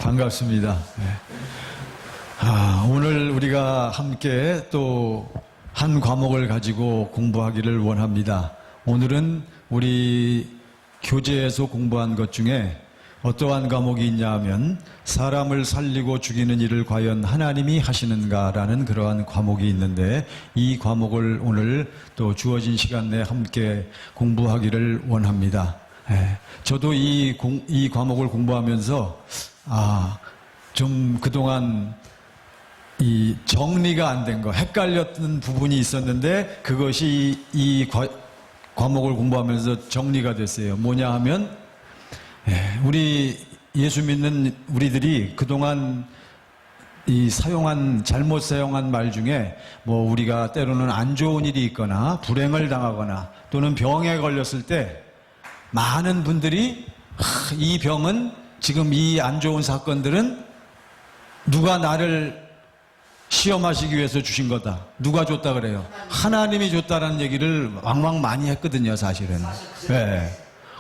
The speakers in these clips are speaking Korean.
반갑습니다. 오늘 우리가 함께 또 한 과목을 가지고 공부하기를 원합니다. 오늘은 우리 교재에서 공부한 것 중에 어떠한 과목이 있냐 하면 사람을 살리고 죽이는 일을 과연 하나님이 하시는가라는 그러한 과목이 있는데, 이 과목을 오늘 또 주어진 시간 내에 함께 공부하기를 원합니다. 저도 이 과목을 공부하면서 좀 그동안 이 정리가 안 된 거, 헷갈렸던 부분이 있었는데 그것이 이 과목을 공부하면서 정리가 됐어요. 뭐냐 하면 우리 예수 믿는 우리들이 그동안 잘못 사용한 말 중에 뭐 우리가 때로는 안 좋은 일이 있거나 불행을 당하거나 또는 병에 걸렸을 때 많은 분들이 이 병은, 지금 이 안 좋은 사건들은 누가 나를 시험하시기 위해서 주신 거다. 누가 줬다 그래요? 하나님이 줬다라는 얘기를 왕왕 많이 했거든요, 사실은.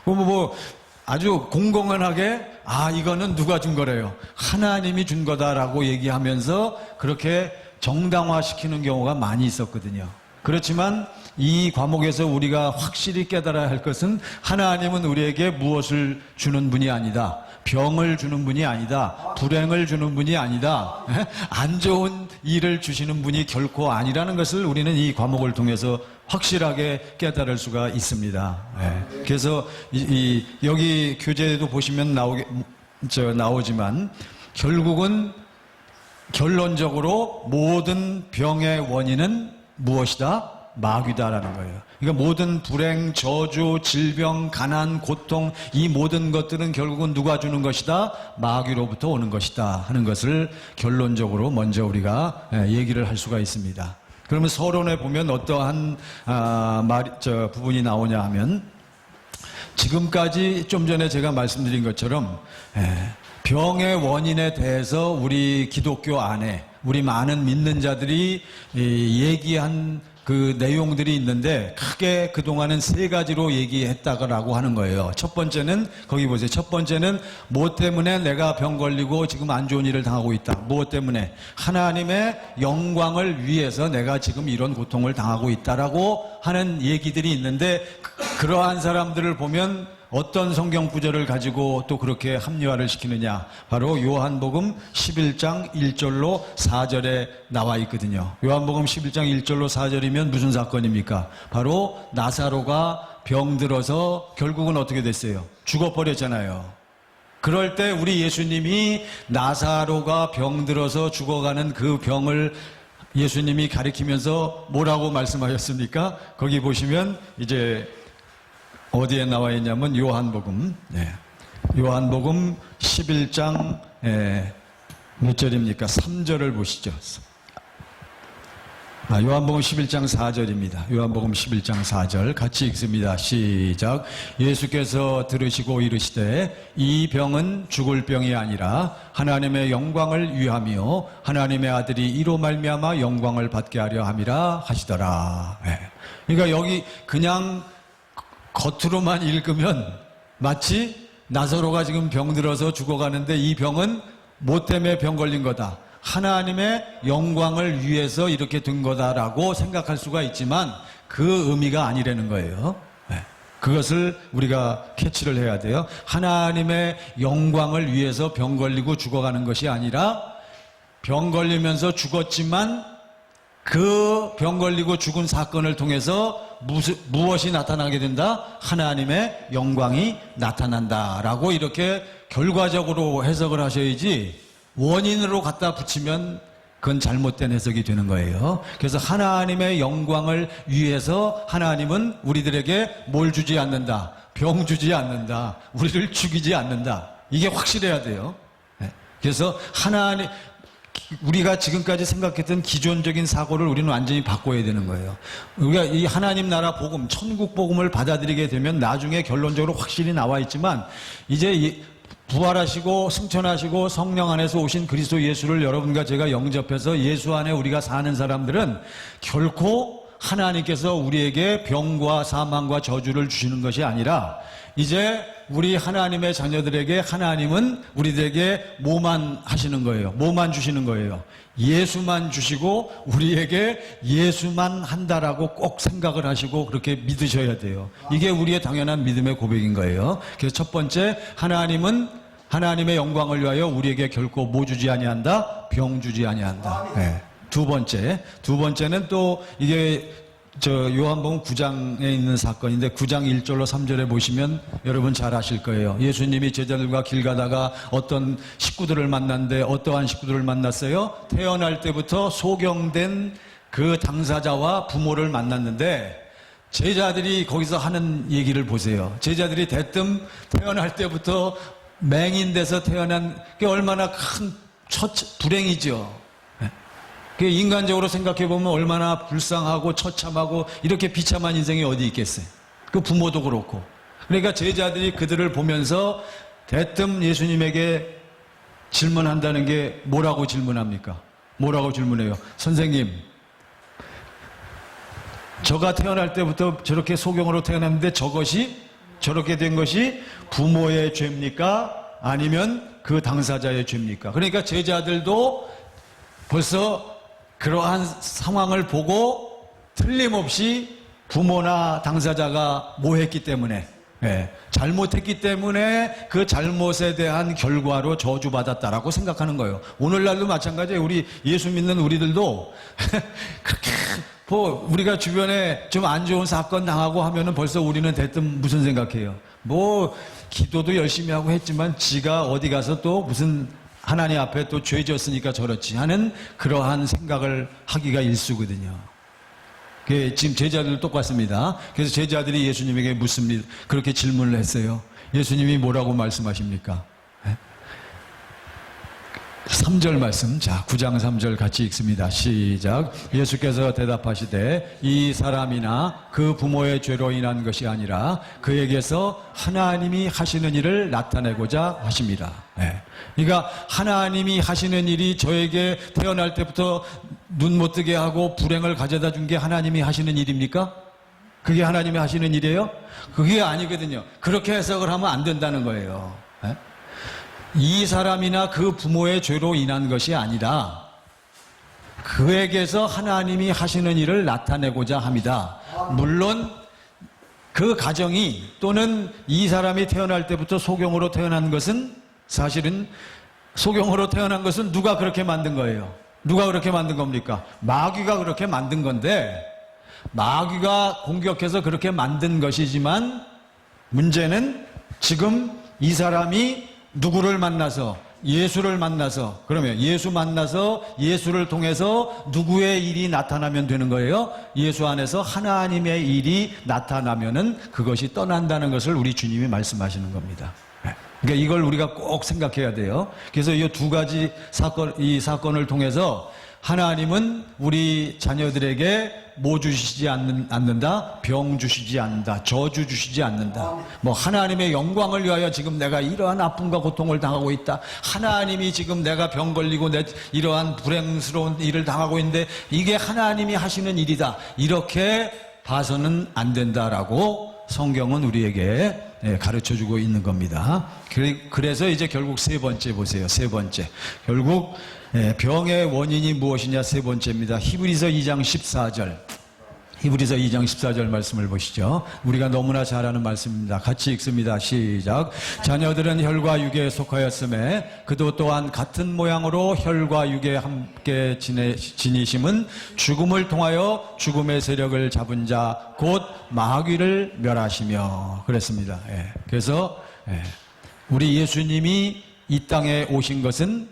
뭐 아주 공공연하게 이거는 누가 준 거래요? 하나님이 준 거다라고 얘기하면서 그렇게 정당화시키는 경우가 많이 있었거든요. 그렇지만 이 과목에서 우리가 확실히 깨달아야 할 것은, 하나님은 우리에게 무엇을 주는 분이 아니다. 병을 주는 분이 아니다. 불행을 주는 분이 아니다. 안 좋은 일을 주시는 분이 결코 아니라는 것을 우리는 이 과목을 통해서 확실하게 깨달을 수가 있습니다. 그래서 여기 교재에도 보시면 나오지만 결국은 결론적으로 모든 병의 원인은 무엇이다? 마귀다라는 거예요. 그러니까 모든 불행, 저주, 질병, 가난, 고통, 이 모든 것들은 결국은 누가 주는 것이다? 마귀로부터 오는 것이다 하는 것을 결론적으로 먼저 우리가 얘기를 할 수가 있습니다. 그러면 서론에 보면 어떠한 부분이 나오냐 하면, 지금까지 좀 전에 제가 말씀드린 것처럼 병의 원인에 대해서 우리 기독교 안에 우리 많은 믿는 자들이 얘기한 그 내용들이 있는데, 크게 그동안은 세 가지로 얘기했다고 하는 거예요. 첫 번째는, 거기 보세요. 첫 번째는 무엇 때문에 내가 병 걸리고 지금 안 좋은 일을 당하고 있다. 무엇 때문에? 하나님의 영광을 위해서 내가 지금 이런 고통을 당하고 있다라고 하는 얘기들이 있는데, 그러한 사람들을 보면 어떤 성경 구절을 가지고 또 그렇게 합리화를 시키느냐? 바로 요한복음 11장 1절로 4절에 나와 있거든요. 요한복음 11장 1절로 4절이면 무슨 사건입니까? 바로 나사로가 병들어서 결국은 어떻게 됐어요? 죽어버렸잖아요. 그럴 때 우리 예수님이 나사로가 병들어서 죽어가는 그 병을 예수님이 가리키면서 뭐라고 말씀하셨습니까? 거기 보시면 이제 어디에 나와 있냐면 요한복음 11장 몇 절입니까? 3절을 보시죠. 요한복음 11장 4절입니다. 요한복음 11장 4절 같이 읽습니다. 시작. 예수께서 들으시고 이르시되 이 병은 죽을 병이 아니라 하나님의 영광을 위하며 하나님의 아들이 이로 말미암아 영광을 받게 하려 함이라 하시더라. 그러니까 여기 그냥 겉으로만 읽으면 마치 나사로가 지금 병들어서 죽어가는데 이 병은 뭐 때문에 병 걸린 거다? 하나님의 영광을 위해서 이렇게 된 거다라고 생각할 수가 있지만 그 의미가 아니라는 거예요. 그것을 우리가 캐치를 해야 돼요. 하나님의 영광을 위해서 병 걸리고 죽어가는 것이 아니라, 병 걸리면서 죽었지만 그 병 걸리고 죽은 사건을 통해서 무엇이 나타나게 된다? 하나님의 영광이 나타난다라고 이렇게 결과적으로 해석을 하셔야지, 원인으로 갖다 붙이면 그건 잘못된 해석이 되는 거예요. 그래서 하나님의 영광을 위해서 하나님은 우리들에게 뭘 주지 않는다? 병 주지 않는다. 우리를 죽이지 않는다. 이게 확실해야 돼요. 그래서 우리가 지금까지 생각했던 기존적인 사고를 우리는 완전히 바꿔야 되는 거예요. 우리가 이 하나님 나라 복음, 천국 복음을 받아들이게 되면 나중에 결론적으로 확실히 나와 있지만, 이제 부활하시고 승천하시고 성령 안에서 오신 그리스도 예수를 여러분과 제가 영접해서 예수 안에 우리가 사는 사람들은 결코 하나님께서 우리에게 병과 사망과 저주를 주시는 것이 아니라, 이제 우리 하나님의 자녀들에게 하나님은 우리들에게 뭐만 하시는 거예요? 뭐만 주시는 거예요? 예수만 주시고 우리에게 예수만 한다라고 꼭 생각을 하시고 그렇게 믿으셔야 돼요. 이게 우리의 당연한 믿음의 고백인 거예요. 그래서 첫 번째, 하나님은 하나님의 영광을 위하여 우리에게 결코 뭐 주지 아니한다? 병 주지 아니한다. 네. 두 번째는 또 이게 요한복음 9장에 있는 사건인데 9장 1절로 3절에 보시면 여러분 잘 아실 거예요. 예수님이 제자들과 길 가다가 어떤 식구들을 만났는데 어떠한 식구들을 만났어요? 태어날 때부터 소경된 그 당사자와 부모를 만났는데 제자들이 거기서 하는 얘기를 보세요. 제자들이 대뜸 태어날 때부터 맹인돼서 태어난 게 얼마나 큰 불행이죠. 인간적으로 생각해보면 얼마나 불쌍하고 처참하고 이렇게 비참한 인생이 어디 있겠어요. 그 부모도 그렇고. 그러니까 제자들이 그들을 보면서 대뜸 예수님에게 질문한다는 게 뭐라고 질문합니까? 뭐라고 질문해요? 선생님, 저가 태어날 때부터 저렇게 소경으로 태어났는데 저렇게 된 것이 부모의 죄입니까? 아니면 그 당사자의 죄입니까? 그러니까 제자들도 벌써 그러한 상황을 보고 틀림없이 부모나 당사자가 뭐했기 때문에 잘못했기 때문에 그 잘못에 대한 결과로 저주받았다라고 생각하는 거예요. 오늘날도 마찬가지예요. 우리 예수 믿는 우리들도 그렇게 우리가 주변에 좀 안 좋은 사건 당하고 하면은 벌써 우리는 대뜸 무슨 생각해요? 기도도 열심히 하고 했지만 지가 어디 가서 또 무슨 하나님 앞에 또 죄 졌으니까 저렇지 하는 그러한 생각을 하기가 일쑤거든요. 지금 제자들 똑같습니다. 그래서 제자들이 예수님에게 묻습니다. 그렇게 질문을 했어요. 예수님이 뭐라고 말씀하십니까? 3절 말씀, 자 9장 3절 같이 읽습니다. 시작. 예수께서 대답하시되 이 사람이나 그 부모의 죄로 인한 것이 아니라 그에게서 하나님이 하시는 일을 나타내고자 하십니다. 그러니까 하나님이 하시는 일이 저에게 태어날 때부터 눈 못 뜨게 하고 불행을 가져다 준 게 하나님이 하시는 일입니까? 그게 하나님이 하시는 일이에요? 그게 아니거든요. 그렇게 해석을 하면 안 된다는 거예요. 이 사람이나 그 부모의 죄로 인한 것이 아니라 그에게서 하나님이 하시는 일을 나타내고자 합니다. 물론 그 가정이 또는 이 사람이 태어날 때부터 소경으로 태어난 것은 사실은 소경으로 태어난 것은 누가 그렇게 만든 거예요? 누가 그렇게 만든 겁니까? 마귀가 그렇게 만든 건데 마귀가 공격해서 그렇게 만든 것이지만 문제는 지금 이 사람이 누구를 만나서 예수를 만나서 그러면 예수 만나서 예수를 통해서 누구의 일이 나타나면 되는 거예요? 예수 안에서 하나님의 일이 나타나면은 그것이 떠난다는 것을 우리 주님이 말씀하시는 겁니다. 그러니까 이걸 우리가 꼭 생각해야 돼요. 그래서 이 두 가지 이 사건을 통해서 하나님은 우리 자녀들에게 뭐 주시지 않는다? 병 주시지 않는다. 저주 주시지 않는다. 하나님의 영광을 위하여 지금 내가 이러한 아픔과 고통을 당하고 있다. 하나님이 지금 내가 병 걸리고 이러한 불행스러운 일을 당하고 있는데 이게 하나님이 하시는 일이다. 이렇게 봐서는 안 된다라고 성경은 우리에게 가르쳐주고 있는 겁니다. 그래서 이제 결국 세 번째 보세요. 세 번째. 결국 병의 원인이 무엇이냐 세 번째입니다. 히브리서 2장 14절. 히브리서 2장 14절 말씀을 보시죠. 우리가 너무나 잘 아는 말씀입니다. 같이 읽습니다. 시작. 자녀들은 혈과 육에 속하였음에 그도 또한 같은 모양으로 혈과 육에 함께 지니심은 죽음을 통하여 죽음의 세력을 잡은 자 곧 마귀를 멸하시며 그랬습니다. 그래서 우리 예수님이 이 땅에 오신 것은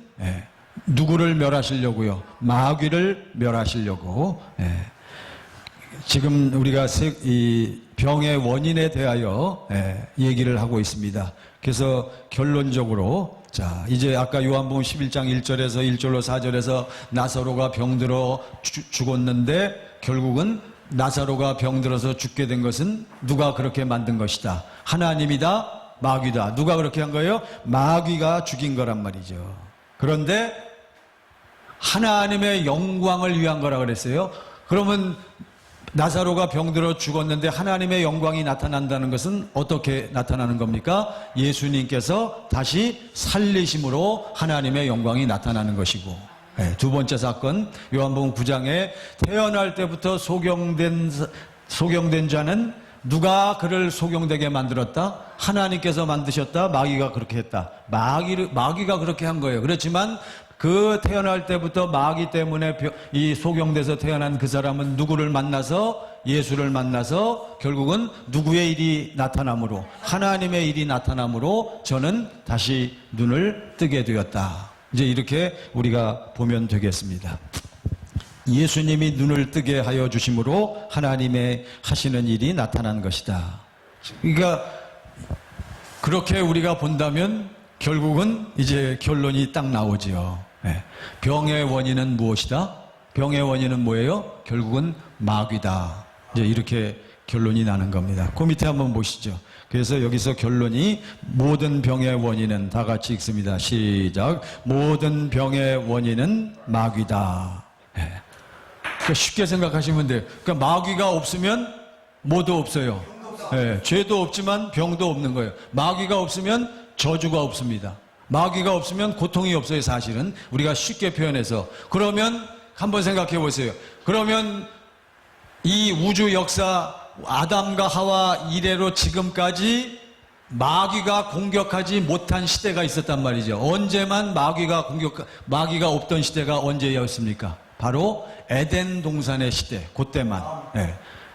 누구를 멸하시려고요? 마귀를 멸하시려고. 지금 우리가 이 병의 원인에 대하여 얘기를 하고 있습니다. 그래서 결론적으로 자 이제 아까 요한복음 11장 1절에서 1절로 4절에서 나사로가 병들어 죽었는데 결국은 나사로가 병들어서 죽게 된 것은 누가 그렇게 만든 것이다? 하나님이다? 마귀다? 누가 그렇게 한 거예요? 마귀가 죽인 거란 말이죠. 그런데 하나님의 영광을 위한 거라 그랬어요. 그러면 나사로가 병들어 죽었는데 하나님의 영광이 나타난다는 것은 어떻게 나타나는 겁니까? 예수님께서 다시 살리심으로 하나님의 영광이 나타나는 것이고, 두 번째 사건, 요한복음 9장에 태어날 때부터 소경된 자는 누가 그를 소경되게 만들었다? 하나님께서 만드셨다? 마귀가 그렇게 했다. 마귀가 그렇게 한 거예요. 그렇지만 그 태어날 때부터 마귀 때문에 이 소경돼서 태어난 그 사람은 누구를 만나서, 예수를 만나서 결국은 누구의 일이 나타남으로, 하나님의 일이 나타남으로 저는 다시 눈을 뜨게 되었다. 이제 이렇게 우리가 보면 되겠습니다. 예수님이 눈을 뜨게 하여 주심으로 하나님의 하시는 일이 나타난 것이다. 그러니까 그렇게 우리가 본다면 결국은 이제 결론이 딱 나오지요. 병의 원인은 무엇이다? 병의 원인은 뭐예요? 결국은 마귀다. 이제 이렇게 결론이 나는 겁니다. 그 밑에 한번 보시죠. 그래서 여기서 결론이 모든 병의 원인은, 다 같이 읽습니다. 시작. 모든 병의 원인은 마귀다. 그러니까 쉽게 생각하시면 돼요. 그러니까 마귀가 없으면 뭐도 없어요. 죄도 없지만 병도 없는 거예요. 마귀가 없으면 저주가 없습니다. 마귀가 없으면 고통이 없어요. 사실은 우리가 쉽게 표현해서. 그러면 한번 생각해 보세요. 그러면 이 우주 역사, 아담과 하와 이래로 지금까지 마귀가 공격하지 못한 시대가 있었단 말이죠. 언제만 마귀가 없던 시대가 언제였습니까? 바로 에덴 동산의 시대, 그때만.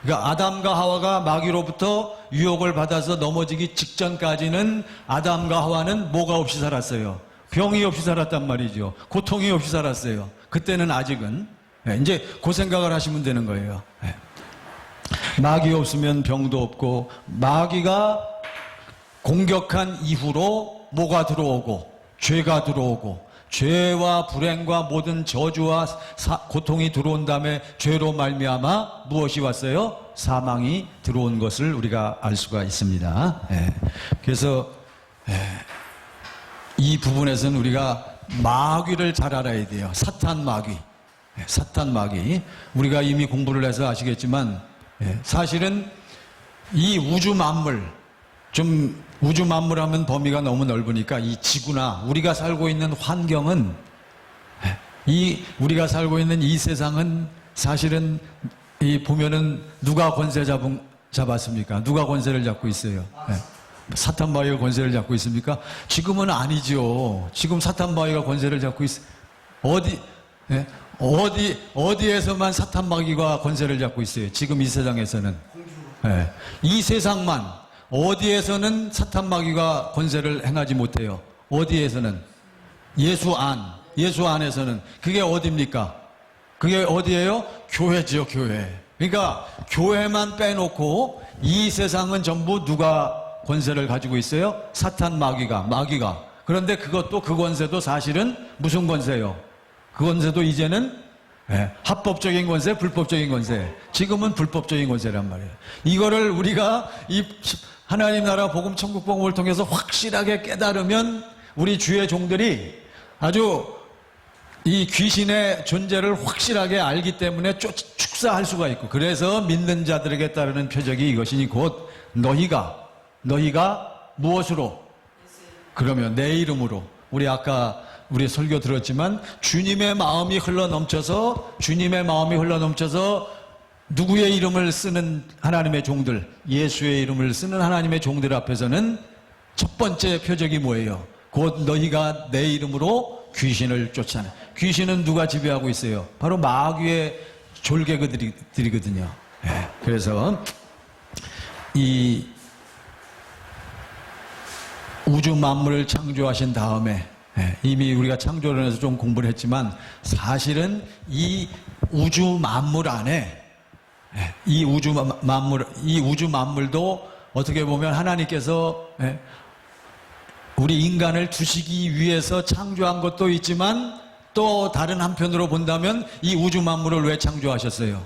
그러니까 아담과 하와가 마귀로부터 유혹을 받아서 넘어지기 직전까지는 아담과 하와는 뭐가 없이 살았어요? 병이 없이 살았단 말이죠. 고통이 없이 살았어요. 그때는 아직은. 이제 그 생각을 하시면 되는 거예요. 마귀 없으면 병도 없고, 마귀가 공격한 이후로 뭐가 들어오고, 죄가 들어오고, 죄와 불행과 모든 저주와 고통이 들어온 다음에 죄로 말미암아 무엇이 왔어요? 사망이 들어온 것을 우리가 알 수가 있습니다. 그래서 이 부분에서는 우리가 마귀를 잘 알아야 돼요. 사탄 마귀. 사탄 마귀. 우리가 이미 공부를 해서 아시겠지만 사실은 이 우주 만물, 우주 만물하면 범위가 너무 넓으니까 이 지구나 우리가 살고 있는 환경은, 우리가 살고 있는 이 세상은 사실은 보면은 누가 권세 잡았습니까? 누가 권세를 잡고 있어요? 사탄 마귀가 권세를 잡고 있습니까? 지금은 아니죠. 지금 사탄 마귀가 권세를 잡고 어디에서만 사탄 마귀가 권세를 잡고 있어요? 지금 이 세상에서는. 이 세상만. 어디에서는 사탄 마귀가 권세를 행하지 못해요. 어디에서는? 예수 안에서는. 그게 어디입니까? 그게 어디예요? 교회지요, 교회. 그러니까 교회만 빼놓고 이 세상은 전부 누가 권세를 가지고 있어요? 사탄 마귀가. 그런데 그것도, 그 권세도 사실은 무슨 권세예요? 그 권세도 이제는 합법적인 권세, 불법적인 권세. 지금은 불법적인 권세란 말이에요. 이거를 우리가 하나님 나라 복음, 천국 복음을 통해서 확실하게 깨달으면 우리 주의 종들이 아주 이 귀신의 존재를 확실하게 알기 때문에 축사할 수가 있고, 그래서 믿는 자들에게 따르는 표적이 이것이니 곧 너희가 무엇으로? 그러면 내 이름으로. 우리 설교 들었지만 주님의 마음이 흘러넘쳐서 누구의 이름을 쓰는 하나님의 종들, 예수의 이름을 쓰는 하나님의 종들 앞에서는 첫 번째 표적이 뭐예요? 곧 너희가 내 이름으로 귀신을 쫓아내. 귀신은 누가 지배하고 있어요? 바로 마귀의 졸개들이거든요. 그래서 이 우주 만물을 창조하신 다음에, 이미 우리가 창조론에서 좀 공부를 했지만 사실은 이 우주 만물 안에, 이 우주 만물도 어떻게 보면 하나님께서 우리 인간을 두시기 위해서 창조한 것도 있지만, 또 다른 한편으로 본다면 이 우주 만물을 왜 창조하셨어요?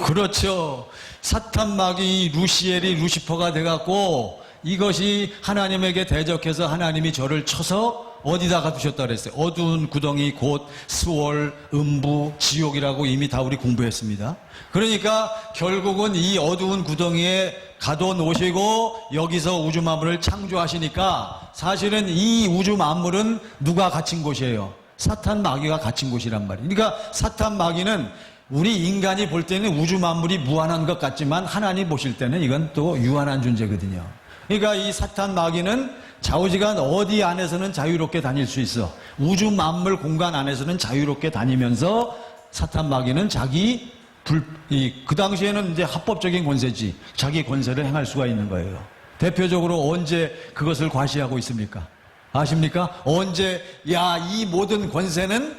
그렇죠. 사탄 마귀 루시퍼가 돼갖고 이것이 하나님에게 대적해서 하나님이 저를 쳐서 어디다 가두셨다 그랬어요? 어두운 구덩이 곧 스월, 음부, 지옥이라고 이미 다 우리 공부했습니다. 그러니까 결국은 이 어두운 구덩이에 가둬놓으시고 여기서 우주 만물을 창조하시니까 사실은 이 우주 만물은 누가 갇힌 곳이에요? 사탄 마귀가 갇힌 곳이란 말이에요. 그러니까 사탄 마귀는 우리 인간이 볼 때는 우주 만물이 무한한 것 같지만 하나님 보실 때는 이건 또 유한한 존재거든요. 그러니까 이 사탄 마귀는 좌우지간 어디 안에서는 자유롭게 다닐 수 있어. 우주 만물 공간 안에서는 자유롭게 다니면서 사탄 마귀는 자기 그 당시에는 이제 합법적인 권세지. 자기 권세를 행할 수가 있는 거예요. 대표적으로 언제 그것을 과시하고 있습니까? 아십니까? 언제, 이 모든 권세는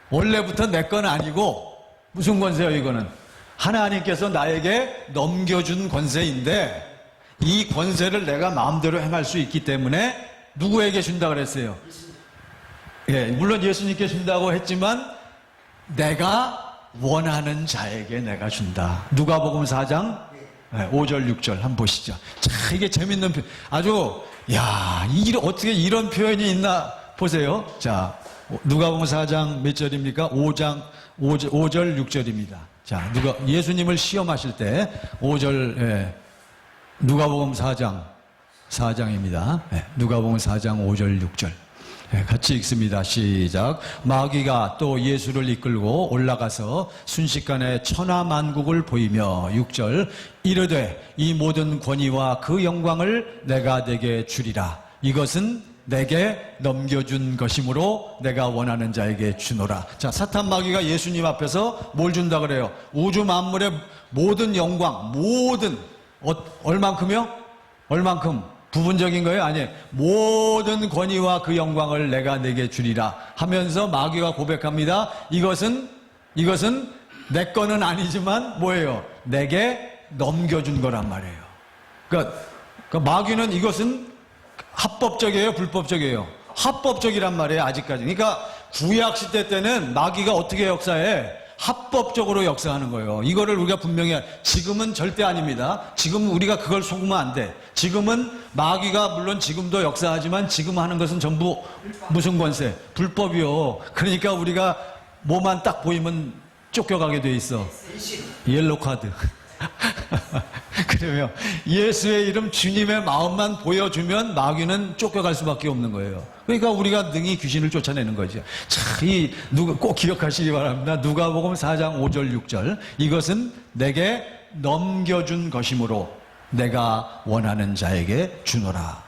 원래부터 내 건 아니고, 무슨 권세예요, 이거는? 하나님께서 나에게 넘겨준 권세인데, 이 권세를 내가 마음대로 행할 수 있기 때문에 누구에게 준다 그랬어요? 예, 물론 예수님께 준다고 했지만 내가 원하는 자에게 내가 준다. 누가복음 4장 5절 6절 한번 보시죠. 자, 이게 재밌는 아주 어떻게 이런 표현이 있나 보세요. 자, 누가복음 4장 몇 절입니까? 5절 6절입니다. 자, 예수님을 시험하실 때 5절 누가복음 4장입니다. 누가복음 4장 5절 6절. 같이 읽습니다. 시작. 마귀가 또 예수를 이끌고 올라가서 순식간에 천하만국을 보이며 6절 이르되 이 모든 권위와 그 영광을 내가 내게 주리라. 이것은 내게 넘겨준 것이므로 내가 원하는 자에게 주노라. 자, 사탄 마귀가 예수님 앞에서 뭘 준다 그래요? 우주 만물의 모든 영광, 얼만큼요? 얼만큼? 부분적인 거예요? 아니에요. 모든 권위와 그 영광을 내가 내게 주리라 하면서 마귀가 고백합니다. 이것은 내 거는 아니지만 뭐예요? 내게 넘겨준 거란 말이에요. 그러니까 마귀는 이것은 합법적이에요? 불법적이에요? 합법적이란 말이에요. 아직까지. 그러니까 구약시대 때는 마귀가 어떻게 역사해? 합법적으로 역사하는 거예요. 이거를 우리가 분명히 지금은 절대 아닙니다. 지금 우리가 그걸 속으면 안 돼. 지금은 마귀가 물론 지금도 역사하지만 지금 하는 것은 전부 무슨 권세? 불법이요. 그러니까 우리가 뭐만 딱 보이면 쫓겨가게 돼 있어. 옐로우 카드. 그러면 예수의 이름 주님의 마음만 보여주면 마귀는 쫓겨갈 수밖에 없는 거예요. 그러니까 우리가 능히 귀신을 쫓아내는 거죠. 참, 꼭 기억하시기 바랍니다. 누가복음 4장 5절 6절. 이것은 내게 넘겨준 것이므로 내가 원하는 자에게 주노라.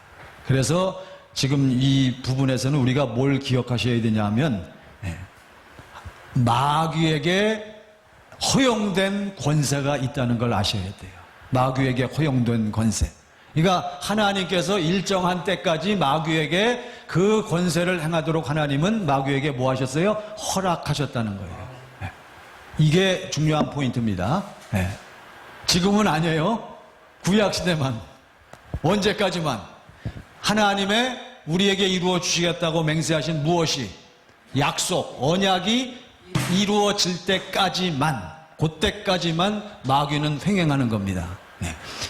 그래서 지금 이 부분에서는 우리가 뭘 기억하셔야 되냐면 마귀에게 허용된 권세가 있다는 걸 아셔야 돼요. 마귀에게 허용된 권세. 그러니까 하나님께서 일정한 때까지 마귀에게 그 권세를 행하도록 하나님은 마귀에게 뭐 하셨어요? 허락하셨다는 거예요. 이게 중요한 포인트입니다. 지금은 아니에요. 구약시대만. 언제까지만. 하나님의 우리에게 이루어 주시겠다고 맹세하신 무엇이? 약속, 언약이 이루어질 때까지만, 그때까지만 마귀는 횡행하는 겁니다.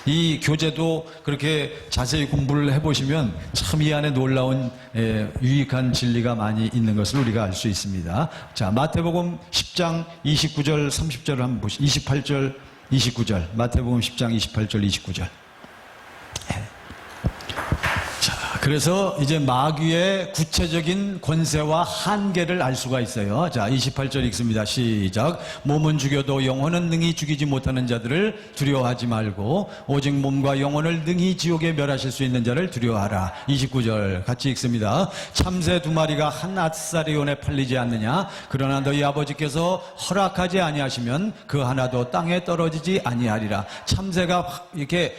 이 교재도 그렇게 자세히 공부를 해보시면 참 이 안에 놀라운 유익한 진리가 많이 있는 것을 우리가 알 수 있습니다. 자, 마태복음 10장 29절 30절을 한번 보시죠. 28절 29절. 마태복음 10장 28절 29절. 그래서 이제 마귀의 구체적인 권세와 한계를 알 수가 있어요. 자, 28절 읽습니다. 시작. 몸은 죽여도 영혼은 능히 죽이지 못하는 자들을 두려워하지 말고 오직 몸과 영혼을 능히 지옥에 멸하실 수 있는 자를 두려워하라. 29절 같이 읽습니다. 참새 2마리가 한 앗사리온에 팔리지 않느냐? 그러나 너희 아버지께서 허락하지 아니하시면 그 하나도 땅에 떨어지지 아니하리라. 참새가 이렇게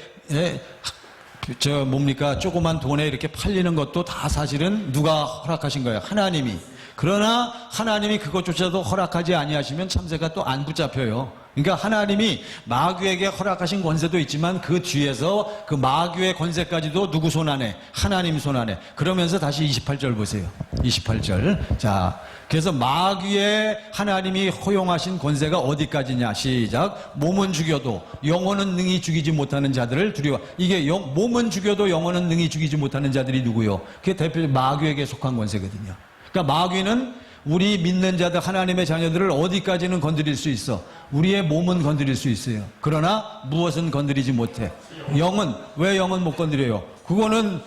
조그만 돈에 이렇게 팔리는 것도 다 사실은 누가 허락하신 거예요? 하나님이. 그러나 하나님이 그것조차도 허락하지 아니하시면 참새가 또 안 붙잡혀요. 그러니까 하나님이 마귀에게 허락하신 권세도 있지만 그 뒤에서 그 마귀의 권세까지도 누구 손 안에? 하나님 손 안에. 그러면서 다시 28절 보세요. 28절. 자, 그래서 마귀의 하나님이 허용하신 권세가 어디까지냐? 시작. 몸은 죽여도 영혼은 능히 죽이지 못하는 자들을 두려워. 이게 몸은 죽여도 영혼은 능히 죽이지 못하는 자들이 누구요? 그게 대표 마귀에게 속한 권세거든요. 그러니까 마귀는 우리 믿는 자들, 하나님의 자녀들을 어디까지는 건드릴 수 있어? 우리의 몸은 건드릴 수 있어요. 그러나 무엇은 건드리지 못해? 영은, 왜 영은 못 건드려요? 그거는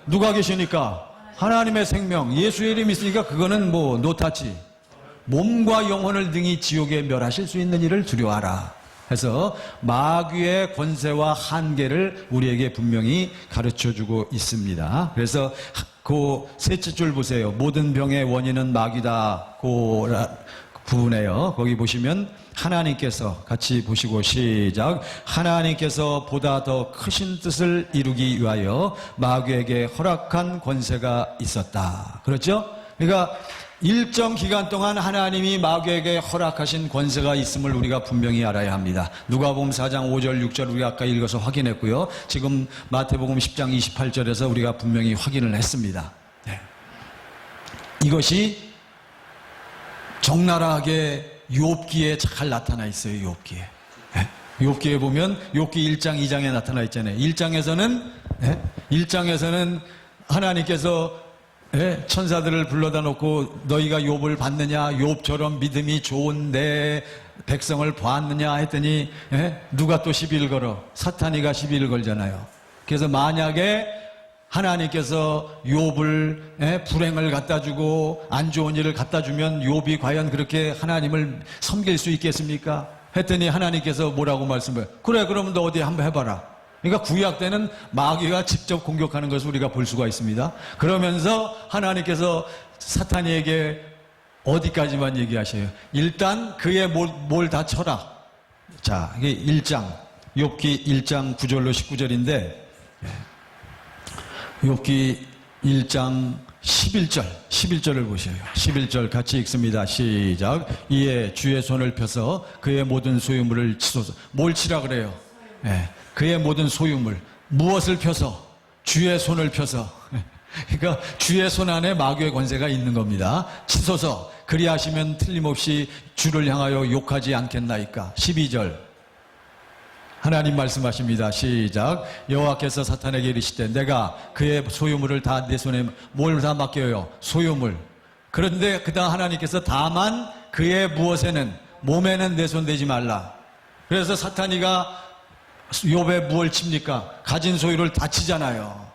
누가 계시니까? 하나님의 생명, 예수의 이름이 있으니까 그거는 뭐 노타치. 몸과 영혼을 등이 지옥에 멸하실 수 있는 일을 두려워하라. 해서 마귀의 권세와 한계를 우리에게 분명히 가르쳐주고 있습니다. 그래서 그 셋째 줄 보세요. 모든 병의 원인은 마귀다. 그 부분에요. 거기 보시면 하나님께서 같이 보시고 시작. 하나님께서 보다 더 크신 뜻을 이루기 위하여 마귀에게 허락한 권세가 있었다. 그렇죠? 그러니까 일정 기간 동안 하나님이 마귀에게 허락하신 권세가 있음을 우리가 분명히 알아야 합니다. 누가복음 4장 5절 6절 우리가 아까 읽어서 확인했고요. 지금 마태복음 10장 28절에서 우리가 분명히 확인을 했습니다. 네. 이것이 적나라하게 욥기에 잘 나타나 있어요. 욥기에. 네. 욥기에 보면 욥기 1장 2장에 나타나 있잖아요. 1장에서는 하나님께서 천사들을 불러다 놓고 너희가 욥을 봤느냐? 욥처럼 믿음이 좋은 내 백성을 보았느냐 했더니 누가 또 시비를 걸어? 사탄이가 시비를 걸잖아요. 그래서 만약에 하나님께서 욥을 불행을 갖다 주고 안 좋은 일을 갖다 주면 욥이 과연 그렇게 하나님을 섬길 수 있겠습니까? 했더니 하나님께서 뭐라고 말씀해요? 그래, 그러면 너 어디 한번 해봐라. 그러니까 구약 때는 마귀가 직접 공격하는 것을 우리가 볼 수가 있습니다. 그러면서 하나님께서 사탄에게 어디까지만 얘기하셔요? 일단 그의 뭘 다 쳐라. 자, 이게 1장, 욥기 1장 9절로 19절인데 욥기 1장 11절을 보셔요. 11절 같이 읽습니다. 시작. 이에 주의 손을 펴서 그의 모든 소유물을 치소서. 뭘 치라 그래요? 그의 모든 소유물. 무엇을 펴서? 주의 손을 펴서. 그러니까 주의 손 안에 마귀의 권세가 있는 겁니다. 치소서. 그리하시면 틀림없이 주를 향하여 욕하지 않겠나이까. 12절. 하나님 말씀하십니다. 시작. 여호와께서 사탄에게 이르시되 내가 그의 소유물을 다 내 손에 뭘 다 맡겨요? 소유물. 그런데 그다음 하나님께서 다만 그의 무엇에는 몸에는 내 손 대지 말라. 그래서 사탄이가 욥에 무엇을 칩니까? 가진 소유를 다 치잖아요.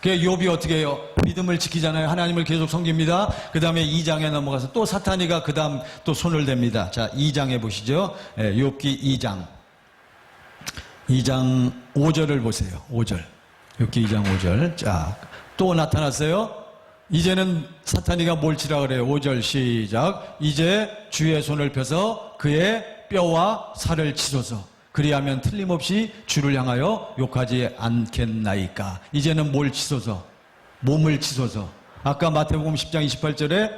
그게 욥이 어떻게 해요? 믿음을 지키잖아요. 하나님을 계속 섬깁니다. 그 다음에 2장에 넘어가서 또 사탄이가 그 다음 또 손을 댑니다. 자, 2장에 보시죠. 욥기 2장 5절을 보세요. 5절. 욥기 2장 5절. 자, 또 나타났어요. 이제는 사탄이가 뭘 치라 그래요? 5절 시작. 이제 주의 손을 펴서 그의 뼈와 살을 치소서. 그리하면 틀림없이 주를 향하여 욕하지 않겠나이까. 이제는 뭘 치소서? 몸을 치소서. 아까 마태복음 10장 28절에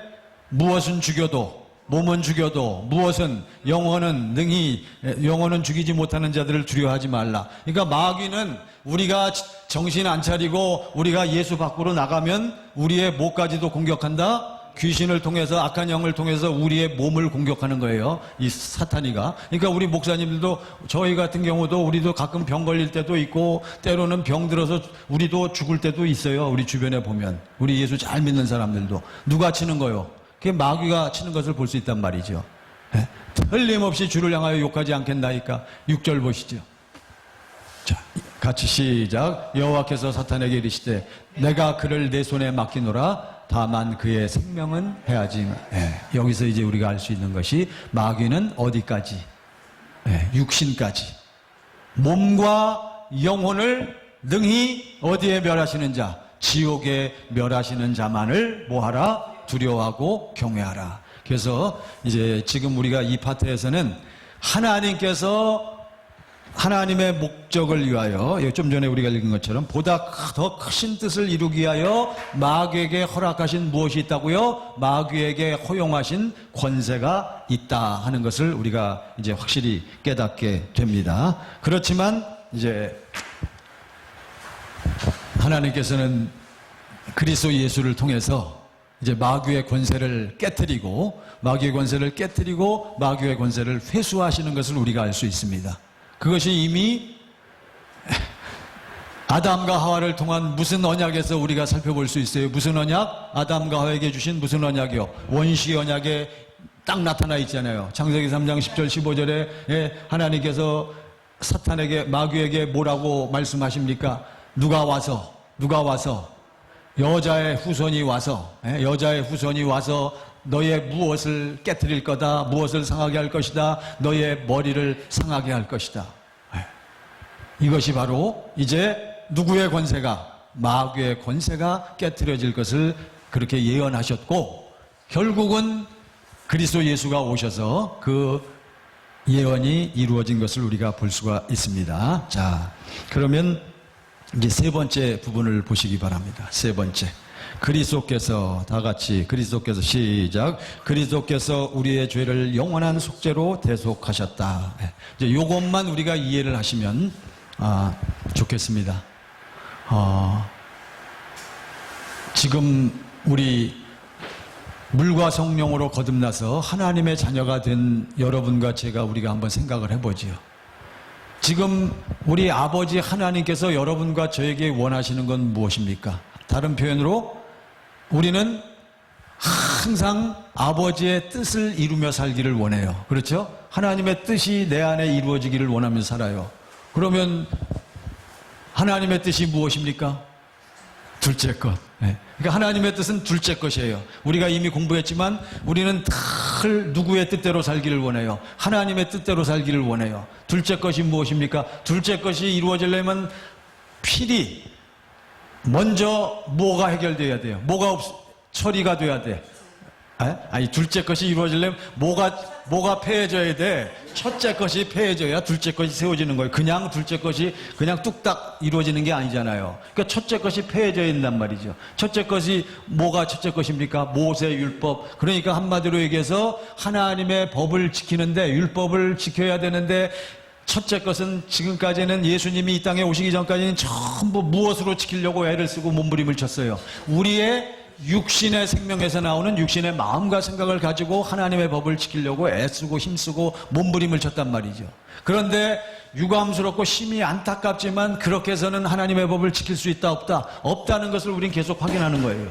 무엇은 죽여도 몸은 죽여도 무엇은 영혼은 죽이지 못하는 자들을 두려워하지 말라. 그러니까 마귀는 우리가 정신 안 차리고 우리가 예수 밖으로 나가면 우리의 목까지도 공격한다. 귀신을 통해서 악한 영을 통해서 우리의 몸을 공격하는 거예요. 이 사탄이가. 그러니까 우리 목사님들도 저희 같은 경우도 우리도 가끔 병 걸릴 때도 있고 때로는 병 들어서 우리도 죽을 때도 있어요. 우리 주변에 보면 우리 예수 잘 믿는 사람들도 누가 치는 거요? 그게 마귀가 치는 것을 볼 수 있단 말이죠. 틀림없이 주를 향하여 욕하지 않겠나이까. 6절 보시죠. 자, 같이 시작. 여호와께서 사탄에게 이르시되 내가 그를 내 손에 맡기노라. 다만 그의 생명은 해하지. 여기서 이제 우리가 알 수 있는 것이 마귀는 어디까지? 육신까지. 몸과 영혼을 능히 어디에 멸하시는 자? 지옥에 멸하시는 자만을 뭐하라? 두려워하고 경외하라. 그래서 이제 지금 우리가 이 파트에서는 하나님께서 하나님의 목적을 위하여, 좀 전에 우리가 읽은 것처럼 보다 더 크신 뜻을 이루기 위하여 마귀에게 허락하신 무엇이 있다고요? 마귀에게 허용하신 권세가 있다 하는 것을 우리가 이제 확실히 깨닫게 됩니다. 그렇지만 이제 하나님께서는 그리스도 예수를 통해서 이제 마귀의 권세를 깨뜨리고 마귀의 권세를 회수하시는 것을 우리가 알 수 있습니다. 그것이 이미 아담과 하와를 통한 무슨 언약에서 우리가 살펴볼 수 있어요. 무슨 언약? 아담과 하와에게 주신 무슨 언약이요? 원시 언약에 딱 나타나 있잖아요. 창세기 3장 10절 15절에 하나님께서 사탄에게, 마귀에게 뭐라고 말씀하십니까? 누가 와서 여자의 후손이 와서 너의 무엇을 깨뜨릴 거다, 무엇을 상하게 할 것이다, 너의 머리를 상하게 할 것이다. 이것이 바로 이제 누구의 권세가, 마귀의 권세가 깨뜨려질 것을 그렇게 예언하셨고, 결국은 그리스도 예수가 오셔서 그 예언이 이루어진 것을 우리가 볼 수가 있습니다. 자, 그러면 이제 세 번째 부분을 보시기 바랍니다. 세 번째. 그리스도께서, 다 같이 그리스도께서, 시작. 그리스도께서 우리의 죄를 영원한 속죄로 대속하셨다. 이제 요것만 우리가 이해를 하시면 좋겠습니다. 지금 우리 물과 성령으로 거듭나서 하나님의 자녀가 된 여러분과 제가 우리가 한번 생각을 해보지요. 지금 우리 아버지 하나님께서 여러분과 저에게 원하시는 건 무엇입니까? 다른 표현으로 우리는 항상 아버지의 뜻을 이루며 살기를 원해요. 그렇죠? 하나님의 뜻이 내 안에 이루어지기를 원하면서 살아요. 그러면 하나님의 뜻이 무엇입니까? 둘째 것. 그러니까 하나님의 뜻은 둘째 것이에요. 우리가 이미 공부했지만 우리는 늘 누구의 뜻대로 살기를 원해요. 하나님의 뜻대로 살기를 원해요. 둘째 것이 무엇입니까? 둘째 것이 이루어지려면 필히 먼저 뭐가 해결돼야 돼요? 처리가 돼야 돼. 아니, 둘째 것이 이루어지려면 뭐가 폐해져야 돼? 첫째 것이 폐해져야 둘째 것이 세워지는 거예요. 그냥 둘째 것이 그냥 뚝딱 이루어지는 게 아니잖아요. 그러니까 첫째 것이 폐해져야 된단 말이죠. 첫째 것이 뭐가 첫째 것입니까? 모세 율법. 그러니까 한마디로 얘기해서 하나님의 법을 지키는데, 율법을 지켜야 되는데, 첫째 것은 지금까지는 예수님이 이 땅에 오시기 전까지는 전부 무엇으로 지키려고 애를 쓰고 몸부림을 쳤어요? 우리의 육신의 생명에서 나오는 육신의 마음과 생각을 가지고 하나님의 법을 지키려고 애쓰고 힘쓰고 몸부림을 쳤단 말이죠. 그런데 유감스럽고 심히 안타깝지만 그렇게 해서는 하나님의 법을 지킬 수 있다 없다? 없다는 것을 우린 계속 확인하는 거예요.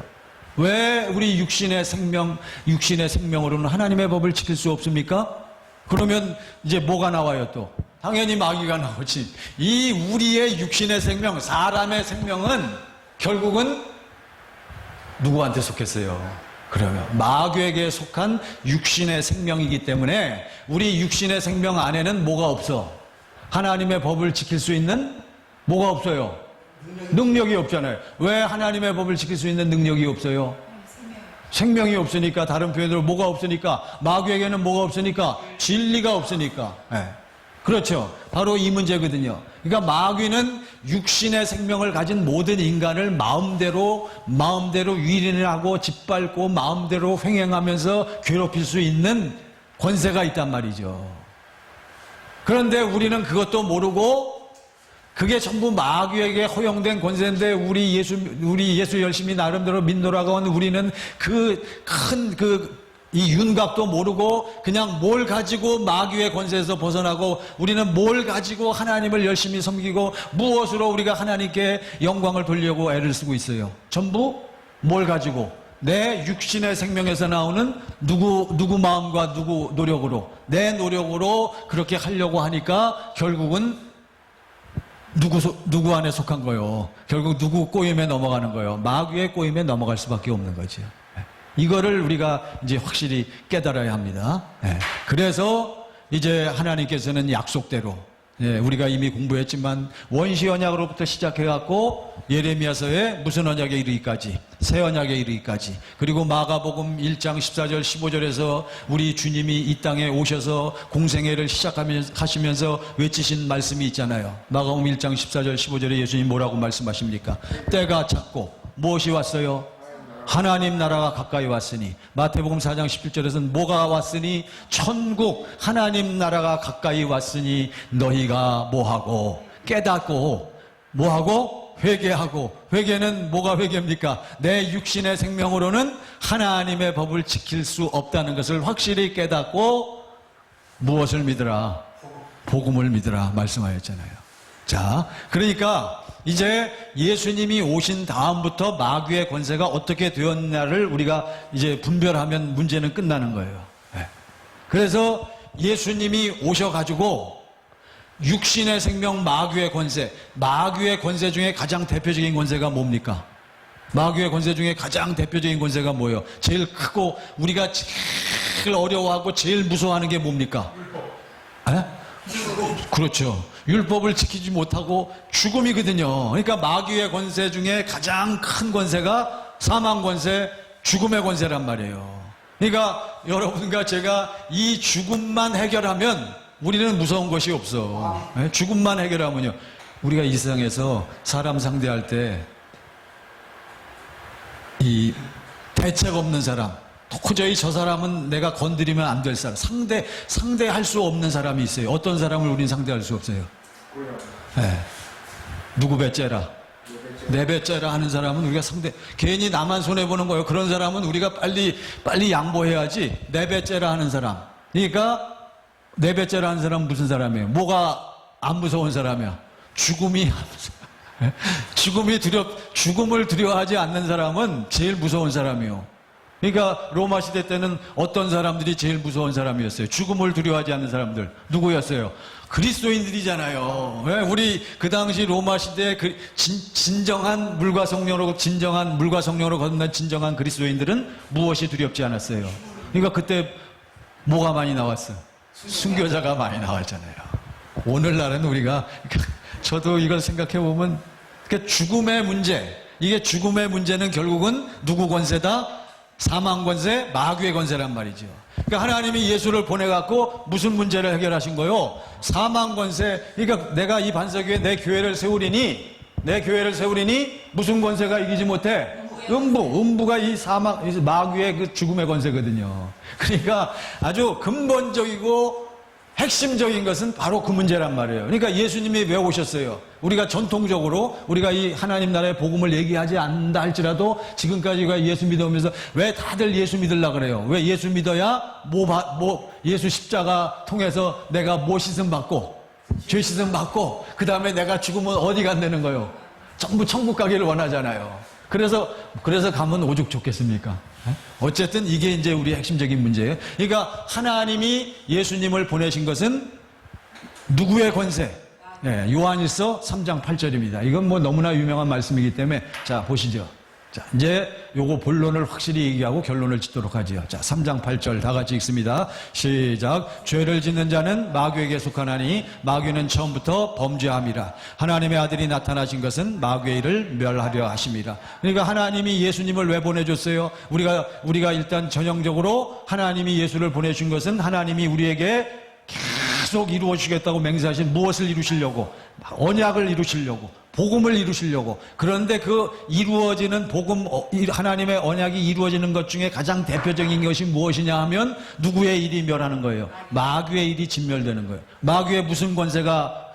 왜 우리 육신의 생명으로는 하나님의 법을 지킬 수 없습니까? 그러면 이제 뭐가 나와요 또? 당연히 마귀가 나오지. 이 우리의 육신의 생명, 사람의 생명은 결국은 누구한테 속했어요? 그러면 마귀에게 속한 육신의 생명이기 때문에 우리 육신의 생명 안에는 뭐가 없어? 하나님의 법을 지킬 수 있는 뭐가 없어요? 능력이 없잖아요. 왜 하나님의 법을 지킬 수 있는 능력이 없어요? 생명이 없으니까. 다른 표현으로 뭐가 없으니까? 마귀에게는 뭐가 없으니까? 진리가 없으니까. 그렇죠. 바로 이 문제거든요. 그러니까 마귀는 육신의 생명을 가진 모든 인간을 마음대로 위린을 하고 짓밟고 마음대로 횡행하면서 괴롭힐 수 있는 권세가 있단 말이죠. 그런데 우리는 그것도 모르고 그게 전부 마귀에게 허용된 권세인데 우리 예수 열심히 나름대로 믿노라고 하는 우리는 이 윤곽도 모르고 그냥 뭘 가지고 마귀의 권세에서 벗어나고 우리는 뭘 가지고 하나님을 열심히 섬기고 무엇으로 우리가 하나님께 영광을 돌리려고 애를 쓰고 있어요. 전부 뭘 가지고? 내 육신의 생명에서 나오는 누구 마음과 누구 노력으로, 내 노력으로 그렇게 하려고 하니까 결국은 누구 안에 속한 거예요. 결국 누구 꼬임에 넘어가는 거예요. 마귀의 꼬임에 넘어갈 수밖에 없는 거죠. 이거를 우리가 이제 확실히 깨달아야 합니다. 그래서 이제 하나님께서는 약속대로, 우리가 이미 공부했지만 원시 언약으로부터 시작해갖고 예레미야서에 무슨 언약에 이르기까지 새 언약에 이르기까지. 그리고 마가복음 1장 14절 15절에서 우리 주님이 이 땅에 오셔서 공생애를 시작하시면서 외치신 말씀이 있잖아요. 마가복음 1장 14절 15절에 예수님 뭐라고 말씀하십니까? 때가 찼고 무엇이 왔어요? 하나님 나라가 가까이 왔으니. 마태복음 4장 17절에서는 뭐가 왔으니? 천국 하나님 나라가 가까이 왔으니 너희가 뭐하고 깨닫고 뭐하고 회개하고. 회개는 뭐가 회개입니까? 내 육신의 생명으로는 하나님의 법을 지킬 수 없다는 것을 확실히 깨닫고 무엇을 믿으라? 복음을 믿으라 말씀하였잖아요. 자, 그러니까 이제 예수님이 오신 다음부터 마귀의 권세가 어떻게 되었나를 우리가 이제 분별하면 문제는 끝나는 거예요. 네. 그래서 예수님이 오셔가지고 육신의 생명 마귀의 권세 중에 가장 대표적인 권세가 뭡니까? 마귀의 권세 중에 가장 대표적인 권세가 뭐예요? 제일 크고 우리가 제일 어려워하고 제일 무서워하는 게 뭡니까? 에? 그렇죠. 율법을 지키지 못하고 죽음이거든요. 그러니까 마귀의 권세 중에 가장 큰 권세가 사망 권세, 죽음의 권세란 말이에요. 그러니까 여러분과 제가 이 죽음만 해결하면 우리는 무서운 것이 없어. 죽음만 해결하면요. 우리가 이 세상에서 사람 상대할 때 이 대책 없는 사람, 도저히 저 사람은 내가 건드리면 안 될 사람, 상대할 수 없는 사람이 있어요. 어떤 사람을 우린 상대할 수 없어요? 네. 누구 배째라? 내 배째라 하는 사람은 우리가 괜히 나만 손해보는 거예요. 그런 사람은 우리가 빨리 양보해야지. 내 배째라 하는 사람. 그러니까 내 배째라 하는 사람은 무슨 사람이에요? 뭐가 안 무서운 사람이야? 죽음이 죽음을 두려워하지 않는 사람은 제일 무서운 사람이에요. 그러니까 로마 시대 때는 어떤 사람들이 제일 무서운 사람이었어요? 죽음을 두려워하지 않는 사람들 누구였어요? 그리스도인들이잖아요. 우리 그 당시 로마 시대에 진정한 물과 성령으로 걷는 진정한 그리스도인들은 무엇이 두렵지 않았어요? 그러니까 그때 뭐가 많이 나왔어? 순교자가 많이 나왔잖아요. 오늘날은 우리가 저도 이걸 생각해 보면 죽음의 문제, 이게 죽음의 문제는 결국은 누구 권세다? 사망 권세, 마귀의 권세란 말이죠. 그러니까 하나님이 예수를 보내갖고 무슨 문제를 해결하신 거요? 사망 권세. 그러니까 내가 이 반석 위에 내 교회를 세우리니 무슨 권세가 이기지 못해? 음부가 이 마귀의 그 죽음의 권세거든요. 그러니까 아주 근본적이고 핵심적인 것은 바로 그 문제란 말이에요. 그러니까 예수님이 왜 오셨어요? 우리가 전통적으로 우리가 이 하나님 나라의 복음을 얘기하지 않는다 할지라도 지금까지가 예수 믿어오면서 왜 다들 예수 믿으려고 그래요? 왜 예수 믿어야 예수 십자가 통해서 내가 씻음 받고 죄 씻음 받고 그 다음에 내가 죽으면 어디 간다는 거예요? 전부 천국 가기를 원하잖아요. 그래서 가면 오죽 좋겠습니까? 어쨌든 이게 이제 우리의 핵심적인 문제예요. 그러니까 하나님이 예수님을 보내신 것은 누구의 권세? 네, 요한일서 3장 8절입니다. 이건 뭐 너무나 유명한 말씀이기 때문에 자 보시죠. 자 이제 요거 본론을 확실히 얘기하고 결론을 짓도록 하지요. 자 3장 8절 다 같이 읽습니다. 시작. 죄를 짓는 자는 마귀에게 속하나니 마귀는 처음부터 범죄함이라. 하나님의 아들이 나타나신 것은 마귀의 일을 멸하려 하심이라. 그러니까 하나님이 예수님을 왜 보내줬어요? 우리가 일단 전형적으로 하나님이 예수를 보내준 것은 하나님이 우리에게 계속 이루어주겠다고 맹세하신 무엇을 이루시려고? 언약을 이루시려고, 복음을 이루시려고. 그런데 그 이루어지는 복음, 하나님의 언약이 이루어지는 것 중에 가장 대표적인 것이 무엇이냐 하면 누구의 일이 멸하는 거예요? 마귀의 일이 진멸되는 거예요. 마귀의 무슨 권세가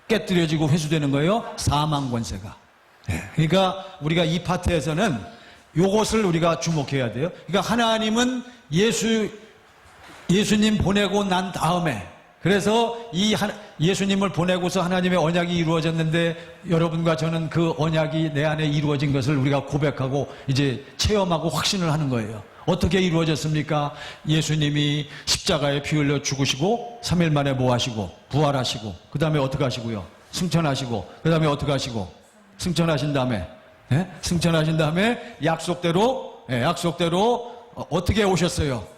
깨뜨려지고 회수되는 거예요? 사망 권세가. 그러니까 우리가 이 파트에서는 이것을 우리가 주목해야 돼요. 그러니까 하나님은 예수님 보내고 난 다음에, 그래서 예수님을 보내고서 하나님의 언약이 이루어졌는데 여러분과 저는 그 언약이 내 안에 이루어진 것을 우리가 고백하고 이제 체험하고 확신을 하는 거예요. 어떻게 이루어졌습니까? 예수님이 십자가에 피 흘려 죽으시고 3일 만에 뭐 하시고 부활하시고 그 다음에 어떻게 하시고요? 승천하시고 그 다음에 어떻게 하시고 승천하신 다음에 승천하신 다음에 약속대로 어떻게 오셨어요?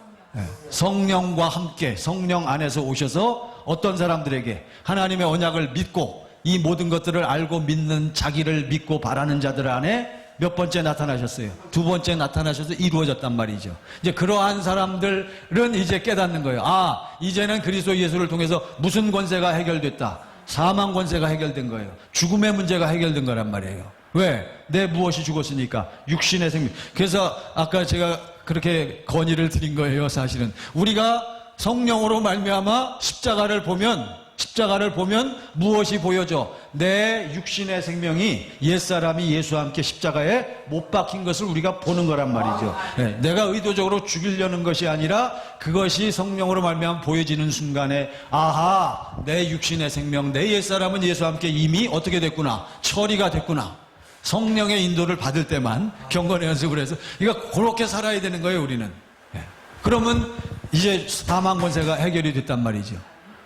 성령과 함께 성령 안에서 오셔서 어떤 사람들에게 하나님의 언약을 믿고 이 모든 것들을 알고 믿는 자기를 믿고 바라는 자들 안에 몇 번째 나타나셨어요? 두 번째 나타나셔서 이루어졌단 말이죠. 이제 그러한 사람들은 이제 깨닫는 거예요. 아, 이제는 그리스도 예수를 통해서 무슨 권세가 해결됐다. 사망 권세가 해결된 거예요. 죽음의 문제가 해결된 거란 말이에요. 왜? 내 무엇이 죽었으니까. 육신의 생명. 그래서 아까 제가 그렇게 건의를 드린 거예요. 사실은 우리가 성령으로 말미암아 십자가를 보면 무엇이 보여져? 내 육신의 생명이 옛사람이 예수와 함께 십자가에 못 박힌 것을 우리가 보는 거란 말이죠. 네, 내가 의도적으로 죽이려는 것이 아니라 그것이 성령으로 말미암아 보여지는 순간에 아하, 내 육신의 생명, 내 옛사람은 예수와 함께 이미 어떻게 됐구나, 처리가 됐구나. 성령의 인도를 받을 때만 경건의 연습을 해서 그러니까 그렇게 살아야 되는 거예요, 우리는. 네. 그러면 이제 사망 권세가 해결이 됐단 말이죠.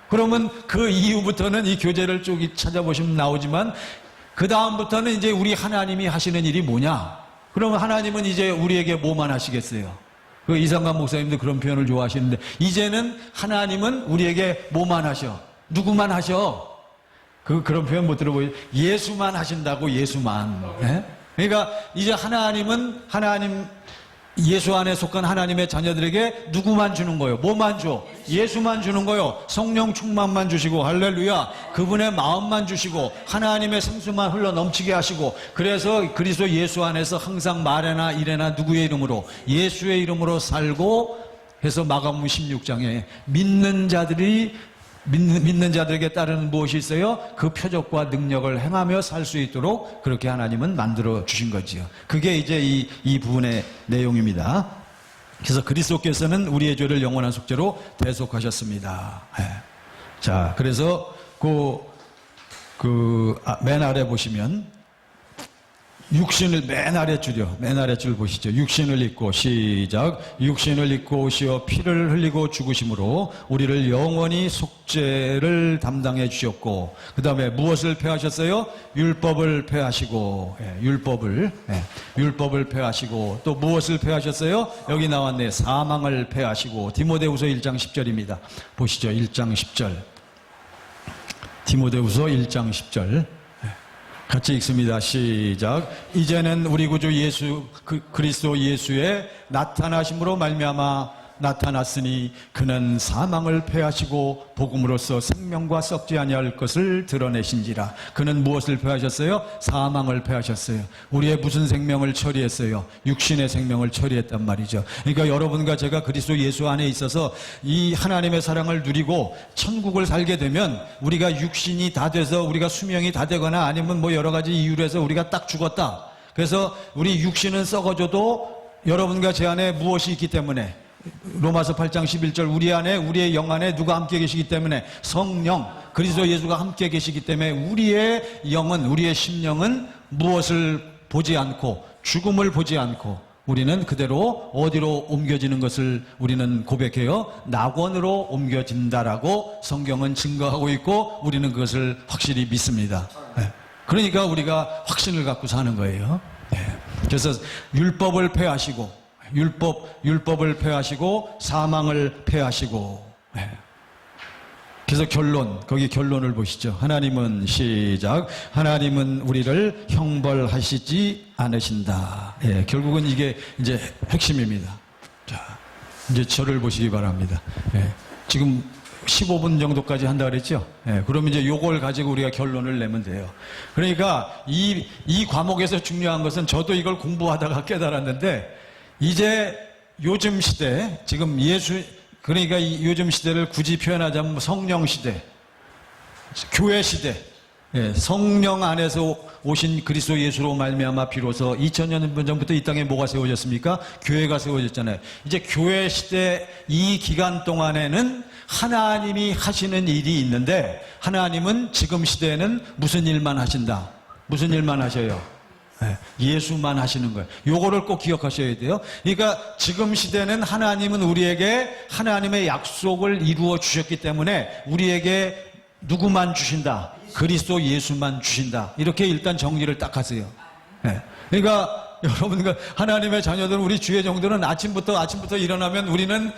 그러면 그 이후부터는 이 교재를 쭉 찾아보시면 나오지만 그 다음부터는 이제 우리 하나님이 하시는 일이 뭐냐? 그러면 하나님은 이제 우리에게 뭐만 하시겠어요? 그 이상관 목사님도 그런 표현을 좋아하시는데 이제는 하나님은 우리에게 뭐만 하셔? 누구만 하셔? 그런 표현 못 들어보죠? 예수만 하신다고, 예수만. 네? 그러니까 이제 하나님은 예수 안에 속한 하나님의 자녀들에게 누구만 주는 거예요? 뭐만 줘? 예수만 주는 거예요. 성령 충만만 주시고, 할렐루야. 그분의 마음만 주시고, 하나님의 생수만 흘러 넘치게 하시고, 그래서 그리스도 예수 안에서 항상 말에나 일에나 누구의 이름으로? 예수의 이름으로 살고 해서 마가복음 16장에 믿는 자들에게 따르는 무엇이 있어요? 그 표적과 능력을 행하며 살 수 있도록 그렇게 하나님은 만들어 주신 거지요. 그게 이제 이 부분의 내용입니다. 그래서 그리스도께서는 우리의 죄를 영원한 속죄로 대속하셨습니다. 네. 자, 그래서 맨 아래 보시면 육신을 맨 아래줄 보시죠. 육신을 입고, 시작. 육신을 입고 오시어 피를 흘리고 죽으심으로 우리를 영원히 속죄를 담당해 주셨고, 그 다음에 무엇을 폐하셨어요? 율법을 폐하시고, 율법을 폐하시고, 또 무엇을 폐하셨어요? 여기 나왔네. 사망을 폐하시고. 디모데후서 1장 10절입니다. 보시죠. 1장 10절. 디모데후서 1장 10절. 같이 읽습니다. 시작. 이제는 우리 구주 예수 그리스도 예수의 나타나심으로 말미암아 나타났으니 그는 사망을 패하시고 복음으로써 생명과 썩지 아니할 것을 드러내신지라. 그는 무엇을 패하셨어요? 사망을 패하셨어요. 우리의 무슨 생명을 처리했어요? 육신의 생명을 처리했단 말이죠. 그러니까 여러분과 제가 그리스도 예수 안에 있어서 이 하나님의 사랑을 누리고 천국을 살게 되면 우리가 육신이 다 돼서 우리가 수명이 다 되거나 아니면 뭐 여러 가지 이유로 해서 우리가 딱 죽었다. 그래서 우리 육신은 썩어져도 여러분과 제 안에 무엇이 있기 때문에, 로마서 8장 11절, 우리 안에, 우리의 영 안에 누가 함께 계시기 때문에? 성령, 그리스도 예수가 함께 계시기 때문에 우리의 영은, 우리의 심령은 무엇을 보지 않고, 죽음을 보지 않고, 우리는 그대로 어디로 옮겨지는 것을 우리는 고백해요? 낙원으로 옮겨진다라고 성경은 증거하고 있고 우리는 그것을 확실히 믿습니다. 그러니까 우리가 확신을 갖고 사는 거예요. 그래서 율법을 폐하시고, 율법을 폐하시고 사망을 폐하시고. 그래서 거기 결론을 보시죠. 하나님은, 시작. 하나님은 우리를 형벌하시지 않으신다. 결국은 이게 이제 핵심입니다. 자, 이제 저를 보시기 바랍니다. 지금 15분 정도까지 한다 그랬죠? 그러면 이제 요걸 가지고 우리가 결론을 내면 돼요. 그러니까 이 과목에서 중요한 것은 저도 이걸 공부하다가 깨달았는데, 이제 요즘 시대, 지금 그러니까 이 요즘 시대를 굳이 표현하자면 성령 시대, 교회 시대, 성령 안에서 오신 그리스도 예수로 말미암아 비로소 2000년 전부터 이 땅에 뭐가 세워졌습니까? 교회가 세워졌잖아요. 이제 교회 시대 이 기간 동안에는 하나님이 하시는 일이 있는데, 하나님은 지금 시대에는 무슨 일만 하신다? 무슨 일만 하셔요? 예수만 하시는 거예요. 요거를 꼭 기억하셔야 돼요. 그러니까 지금 시대는 하나님은 우리에게 하나님의 약속을 이루어 주셨기 때문에 우리에게 누구만 주신다? 그리스도 예수만 주신다. 이렇게 일단 정리를 딱 하세요. 그러니까 여러분과 하나님의 자녀들은, 우리 주의 종들은 아침부터 일어나면 우리는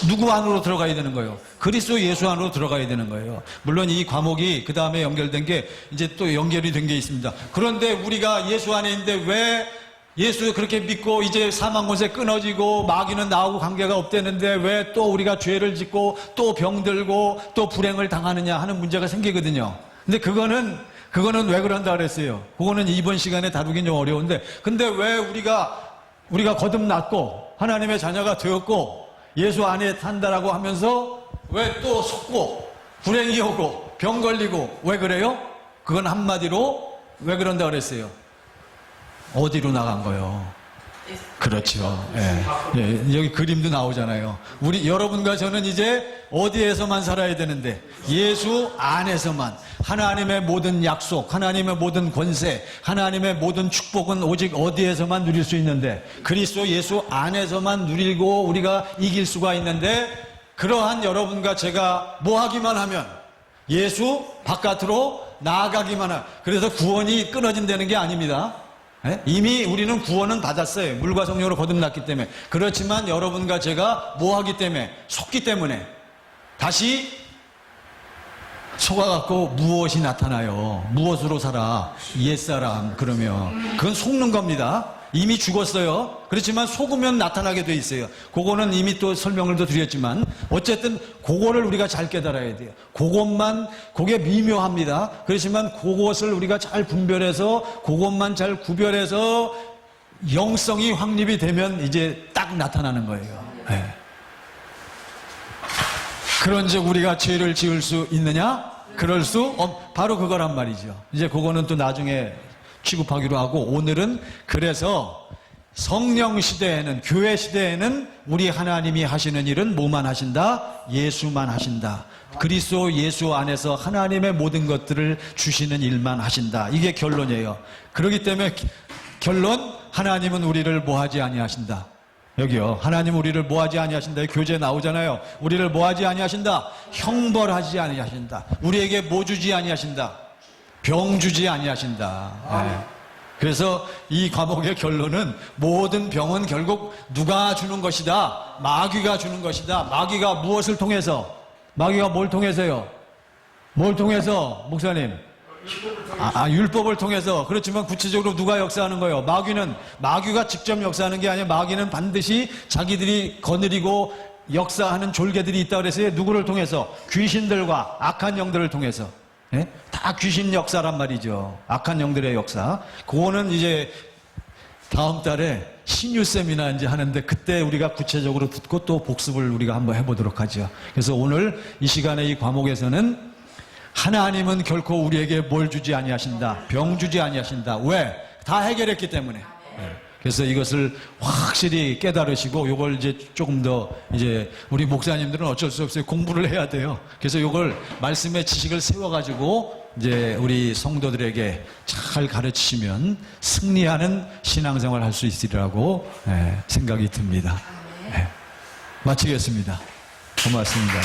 누구 안으로 들어가야 되는 거예요? 그리스도 예수 안으로 들어가야 되는 거예요. 물론 이 과목이 그 다음에 연결된 게 이제 또 연결이 된 게 있습니다. 그런데 우리가 예수 안에 있는데 왜 예수 그렇게 믿고 이제 사망 권세 끊어지고 마귀는 나하고 관계가 없대는데 왜 또 우리가 죄를 짓고 또 병들고 또 불행을 당하느냐 하는 문제가 생기거든요. 근데 그거는 왜 그런다 그랬어요? 그거는 이번 시간에 다루긴 좀 어려운데, 근데 왜 우리가 거듭났고 하나님의 자녀가 되었고 예수 안에 산다라고 하면서 왜 또 속고 불행이 오고 병 걸리고 왜 그래요? 그건 한마디로 왜 그런다 그랬어요? 어디로 나간 거요? 그렇죠. 예. 예, 여기 그림도 나오잖아요. 여러분과 저는 이제 어디에서만 살아야 되는데, 예수 안에서만. 하나님의 모든 약속, 하나님의 모든 권세, 하나님의 모든 축복은 오직 어디에서만 누릴 수 있는데, 그리스도 예수 안에서만 누리고 우리가 이길 수가 있는데, 그러한 여러분과 제가 뭐 하기만 하면 예수 바깥으로 나아가기만 하면, 그래서 구원이 끊어진다는 게 아닙니다. 이미 우리는 구원은 받았어요. 물과 성령으로 거듭났기 때문에. 그렇지만 여러분과 제가 뭐 하기 때문에? 속기 때문에. 다시 속아갖고 무엇이 나타나요? 무엇으로 살아? 옛사람. 그러면 그건 속는 겁니다. 이미 죽었어요. 그렇지만 속으면 나타나게 돼 있어요. 그거는 이미 또 설명을 또 드렸지만 어쨌든 그거를 우리가 잘 깨달아야 돼요. 그게 미묘합니다. 그렇지만 그것을 우리가 잘 분별해서 그것만 잘 구별해서 영성이 확립이 되면 이제 딱 나타나는 거예요. 네. 그런즉 우리가 죄를 지을 수 있느냐? 그럴 수 바로 그거란 말이죠. 이제 그거는 또 나중에 취급하기로 하고, 오늘은 그래서 성령 시대에는, 교회 시대에는 우리 하나님이 하시는 일은 뭐만 하신다? 예수만 하신다. 그리스도 예수 안에서 하나님의 모든 것들을 주시는 일만 하신다. 이게 결론이에요. 그렇기 때문에 결론, 하나님은 우리를 뭐하지 아니하신다. 여기요. 하나님 우리를 뭐하지 아니하신다. 교재 나오잖아요. 우리를 뭐하지 아니하신다. 형벌하지 아니하신다. 우리에게 뭐 주지 아니하신다. 병 주지 아니하신다. 네. 그래서 이 과목의 결론은 모든 병은 결국 누가 주는 것이다. 마귀가 주는 것이다. 마귀가 무엇을 통해서? 마귀가 뭘 통해서요? 뭘 통해서, 목사님? 율법을 통해서. 그렇지만 구체적으로 누가 역사하는 거예요? 마귀가 직접 역사하는 게 아니라 마귀는 반드시 자기들이 거느리고 역사하는 졸개들이 있다 그랬어요. 누구를 통해서? 귀신들과 악한 영들을 통해서. 예? 다 귀신 역사란 말이죠. 악한 영들의 역사. 그거는 이제 다음 달에 신유 세미나 이제 하는데 그때 우리가 구체적으로 듣고 또 복습을 우리가 한번 해보도록 하죠. 그래서 오늘 이 시간에 이 과목에서는 하나님은 결코 우리에게 뭘 주지 아니하신다. 병 주지 아니하신다. 왜? 다 해결했기 때문에. 예. 그래서 이것을 확실히 깨달으시고 요걸 이제 조금 더 이제 우리 목사님들은 어쩔 수 없어요. 공부를 해야 돼요. 그래서 요걸 말씀의 지식을 세워가지고 이제 우리 성도들에게 잘 가르치시면 승리하는 신앙생활 할 수 있으리라고 생각이 듭니다. 마치겠습니다. 고맙습니다.